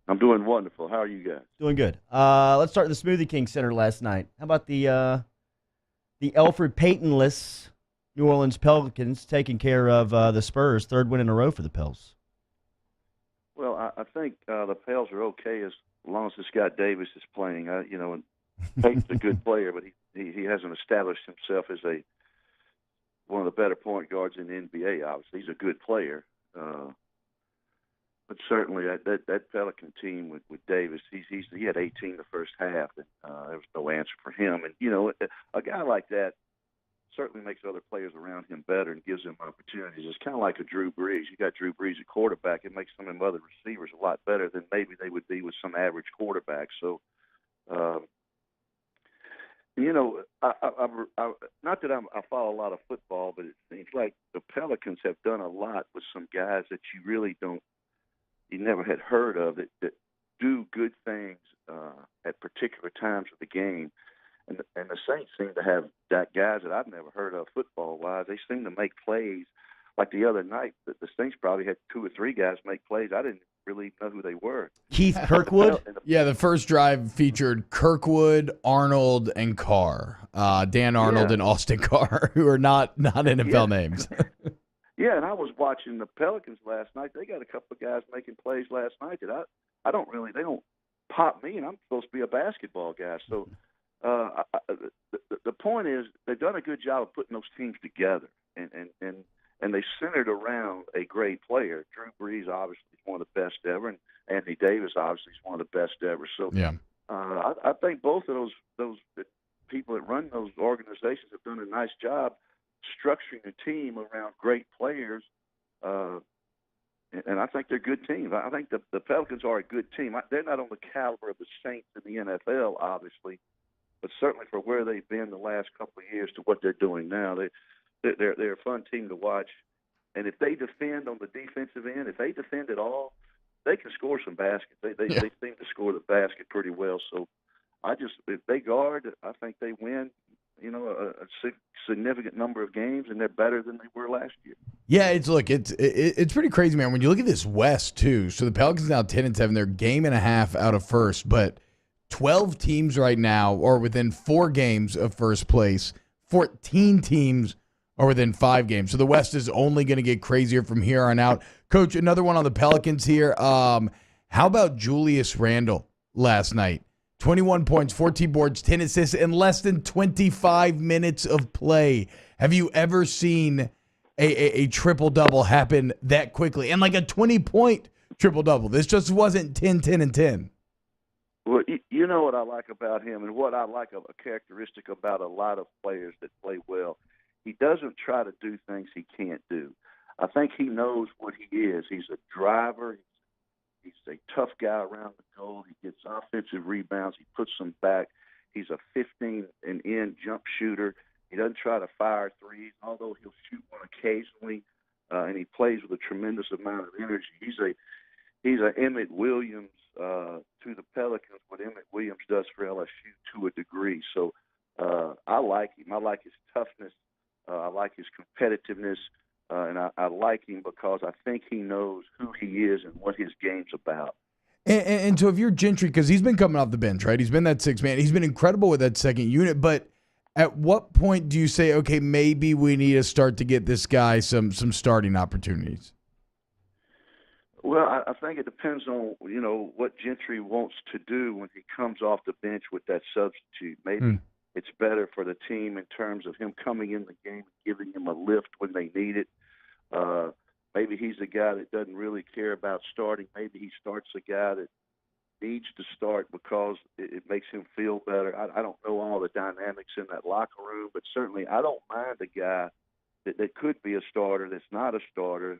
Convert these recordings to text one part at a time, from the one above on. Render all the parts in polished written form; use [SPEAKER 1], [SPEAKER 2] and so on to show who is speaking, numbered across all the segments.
[SPEAKER 1] I'm doing wonderful. How are you guys?
[SPEAKER 2] Doing good. Let's start the Smoothie King Center last night. How about the Alfred Paytonless New Orleans Pelicans taking care of the Spurs, third win in a row for the Pels?
[SPEAKER 1] Well, I think the Pels are okay as long as this guy Davis is playing. And Peyton's a good player, but he hasn't established himself as one of the better point guards in the NBA. Obviously, he's a good player, but certainly that Pelican team with Davis, he had 18 the first half, and there was no answer for him. And a guy like that certainly makes other players around him better and gives them opportunities. It's kind of like a Drew Brees. You got Drew Brees at quarterback. It makes some of them other receivers a lot better than maybe they would be with some average quarterback. So, uh, not that I follow a lot of football, but it seems like the Pelicans have done a lot with some guys that you never had heard of that do good things at particular times of the game. And the Saints seem to have guys that I've never heard of football-wise. They seem to make plays. Like the other night, the Saints probably had two or three guys make plays. I didn't really know who they were.
[SPEAKER 2] Keith Kirkwood?
[SPEAKER 3] Yeah, the first drive featured Kirkwood, Arnold, and Carr. Dan Arnold and Austin Carr, who are not NFL names.
[SPEAKER 1] Yeah, and I was watching the Pelicans last night. They got a couple of guys making plays last night that they don't pop me, and I'm supposed to be a basketball guy. So the point is they've done a good job of putting those teams together, and they centered around a great player. Drew Brees obviously is one of the best ever, and Anthony Davis obviously is one of the best ever. So
[SPEAKER 3] yeah,
[SPEAKER 1] I think both of those people that run those organizations have done a nice job structuring a team around great players, and I think they're good teams. I think the Pelicans are a good team. They're not on the caliber of the Saints in the NFL, obviously, but certainly for where they've been the last couple of years to what they're doing now, they're a fun team to watch. And if they defend on the defensive end, if they defend at all, they can score some baskets. They seem to score the basket pretty well. So if they guard, I think they win. A significant number of games, and they're better than they were last year.
[SPEAKER 3] Yeah, it's pretty crazy, man. When you look at this West too, so the Pelicans now 10-7, they're game and a half out of first, but 12 teams right now are within 4 games of first place. 14 teams are within 5 games. So the West is only going to get crazier from here on out. Coach, another one on the Pelicans here. How about Julius Randle last night? 21 points, 14 boards, 10 assists in less than 25 minutes of play. Have you ever seen a triple-double happen that quickly? And like a 20-point triple-double. This just wasn't 10, 10, and 10.
[SPEAKER 1] Well, you know what I like about him, and what I like of a characteristic about a lot of players that play well. He doesn't try to do things he can't do. I think he knows what he is. He's a driver. He's a tough guy around the goal. He gets offensive rebounds. He puts them back. He's a 15-and-in jump shooter. He doesn't try to fire threes, although he'll shoot one occasionally, and he plays with a tremendous amount of energy. He's a Emmett Williams to the Pelicans, what Emmett Williams does for LSU to a degree. So I like him. I like his toughness. I like his competitiveness. And I like him because I think he knows who he is and what his game's about.
[SPEAKER 3] And so if you're Gentry, because he's been coming off the bench, right? He's been that sixth man. He's been incredible with that second unit. But at what point do you say, okay, maybe we need to start to get this guy some starting opportunities?
[SPEAKER 1] Well, I think it depends on, what Gentry wants to do when he comes off the bench with that substitute. Maybe it's better for the team in terms of him coming in the game and giving him a lift when they need it. Maybe he's a guy that doesn't really care about starting. Maybe he starts a guy that needs to start because it makes him feel better. I don't know all the dynamics in that locker room, but certainly I don't mind a guy that could be a starter that's not a starter,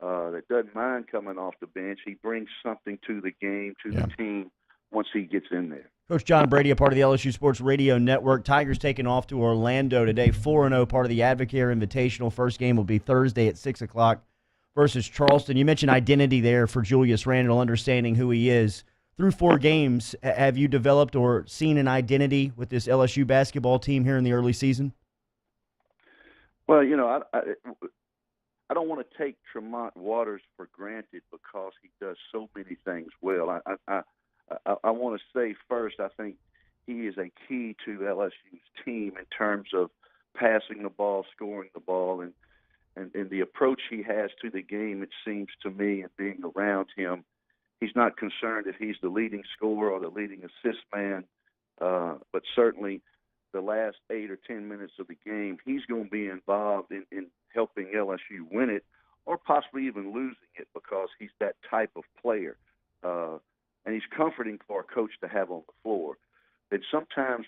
[SPEAKER 1] that doesn't mind coming off the bench. He brings something to the game, to the team, once he gets in there.
[SPEAKER 2] Coach John Brady, a part of the LSU Sports Radio Network. Tigers taking off to Orlando today, 4-0, part of the Advocare Invitational. First game will be Thursday at 6 o'clock versus Charleston. You mentioned identity there for Julius Randle, understanding who he is. Through 4 games, have you developed or seen an identity with this LSU basketball team here in the early season?
[SPEAKER 1] Well, I don't want to take Tremont Waters for granted because he does so many things well. I want to say first, I think he is a key to LSU's team in terms of passing the ball, scoring the ball, and the approach he has to the game, it seems to me, and being around him, he's not concerned if he's the leading scorer or the leading assist man, but certainly the last 8 or 10 minutes of the game, he's going to be involved in helping LSU win it or possibly even losing it because he's that type of player. And he's comforting for a coach to have on the floor. And sometimes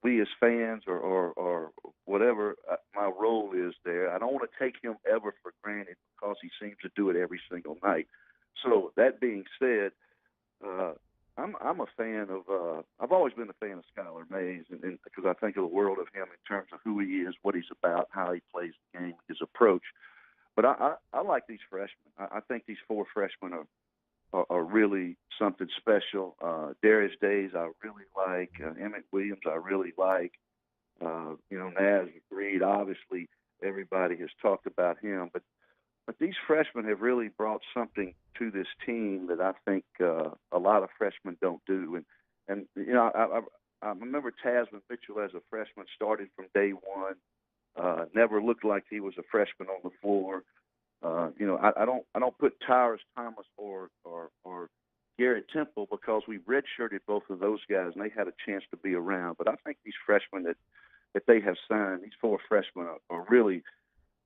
[SPEAKER 1] we as fans or whatever my role is there, I don't want to take him ever for granted because he seems to do it every single night. So that being said, I'm a fan of I've always been a fan of Skylar Mays, and because I think of the world of him in terms of who he is, what he's about, how he plays the game, his approach. But I like these freshmen. I think these 4 freshmen are really something special. Darius Days I really like. Emmett Williams I really like. Naz Reed, obviously everybody has talked about him, but these freshmen have really brought something to this team that I think a lot of freshmen don't do. And I remember Tasman Mitchell as a freshman started from day one. Never looked like he was a freshman on the floor. I don't put Tyrus Thomas or Garrett Temple because we redshirted both of those guys and they had a chance to be around. But I think these freshmen that they have signed, these 4 freshmen are really,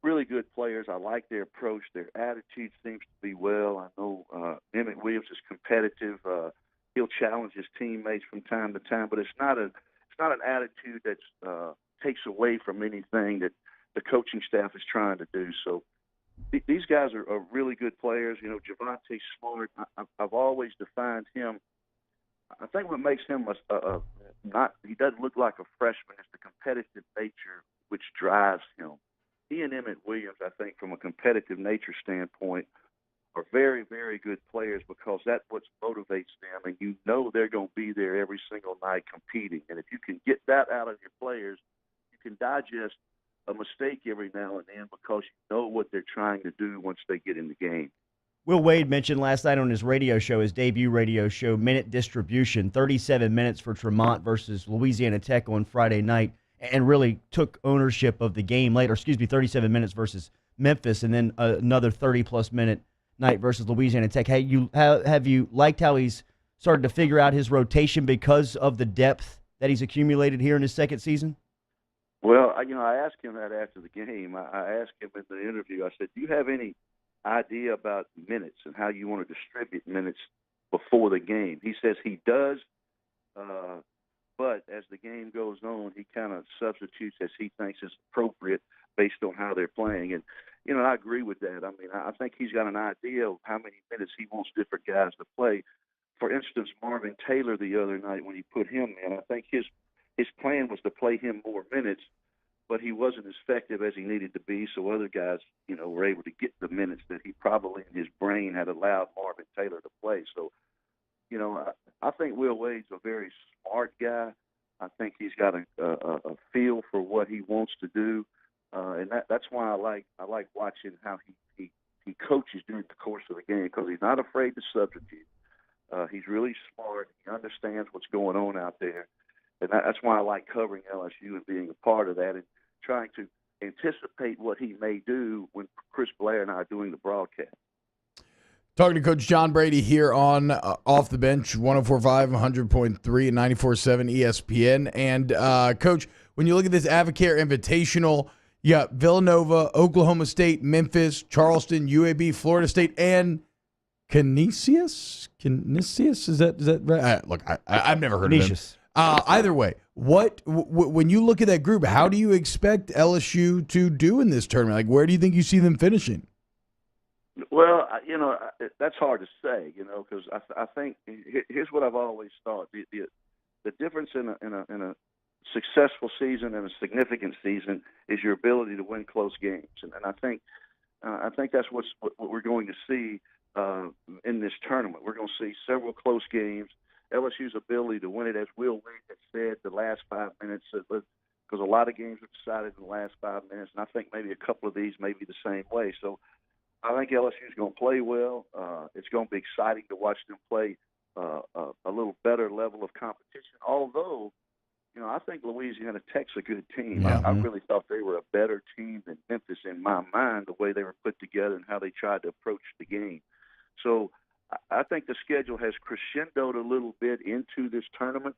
[SPEAKER 1] really good players. I like their approach. Their attitude seems to be well. I know Emmett Williams is competitive. He'll challenge his teammates from time to time, but it's not an attitude that takes away from anything that the coaching staff is trying to do. So these guys are really good players. Javonte Smart, I've always defined him. I think what makes him he doesn't look like a freshman. It's the competitive nature which drives him. He and Emmett Williams, I think, from a competitive nature standpoint, are very, very good players because that's what motivates them, and they're going to be there every single night competing. And if you can get that out of your players, you can digest a mistake every now and then because you know what they're trying to do once they get in the game.
[SPEAKER 2] Will Wade mentioned last night on his radio show, his debut radio show, minute distribution, 37 minutes for Tremont versus Louisiana Tech on Friday night, and really took ownership of the game later. 37 minutes versus Memphis, and then another 30-plus minute night versus Louisiana Tech. Hey, have you liked how he's started to figure out his rotation because of the depth that he's accumulated here in his second season?
[SPEAKER 1] Well, I asked him that after the game. I asked him in the interview, I said, do you have any idea about minutes and how you want to distribute minutes before the game? He says he does, but as the game goes on, he kind of substitutes as he thinks is appropriate based on how they're playing. And, I agree with that. I mean, I think he's got an idea of how many minutes he wants different guys to play. For instance, Marvin Taylor the other night when he put him in, I think his plan was to play him more minutes, but he wasn't as effective as he needed to be, so other guys, were able to get the minutes that he probably in his brain had allowed Marvin Taylor to play. So, I think Will Wade's a very smart guy. I think he's got a feel for what he wants to do, and that's why I like watching how he coaches during the course of the game because he's not afraid to substitute. He's really smart. He understands what's going on out there. And that's why I like covering LSU and being a part of that and trying to anticipate what he may do when Chris Blair and I are doing the broadcast.
[SPEAKER 3] Talking to Coach John Brady here on Off the Bench, 104.5, 100.3, and 94.7 ESPN. And, Coach, when you look at this Advocare Invitational, you got Villanova, Oklahoma State, Memphis, Charleston, UAB, Florida State, and Canisius? Is that right? Look, I've never heard of him. Either way, when you look at that group, how do you expect LSU to do in this tournament? Like, where do you think you see them finishing?
[SPEAKER 1] Well, that's hard to say, because I think here's what I've always thought: the difference in a successful season and a significant season is your ability to win close games, and I think that's what we're going to see in this tournament. We're going to see several close games. LSU's ability to win it, as Will Wade had said, the last 5 minutes, because a lot of games are decided in the last 5 minutes, and I think maybe a couple of these may be the same way. So I think LSU is going to play well. It's going to be exciting to watch them play a little better level of competition, although I think Louisiana Tech's a good team.
[SPEAKER 3] Yeah.
[SPEAKER 1] I really thought they were a better team than Memphis in my mind, the way they were put together and how they tried to approach the game. So I think the schedule has crescendoed a little bit into this tournament,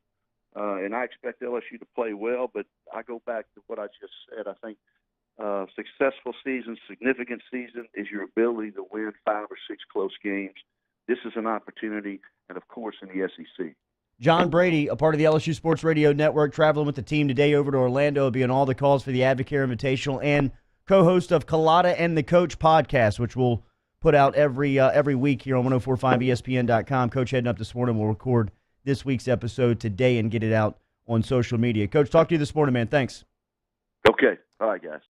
[SPEAKER 1] and I expect LSU to play well, but I go back to what I just said. I think successful season, significant season is your ability to win 5 or 6 close games. This is an opportunity, and, of course, in the SEC.
[SPEAKER 2] John Brady, a part of the LSU Sports Radio Network, traveling with the team today over to Orlando, will be on all the calls for the Advocare Invitational, and co-host of Colada and the Coach podcast, which we'll put out every week here on 1045ESPN.com. Coach heading up this morning will record this week's episode today and get it out on social media. Coach, talk to you this morning, man. Thanks.
[SPEAKER 1] Okay. All right, guys.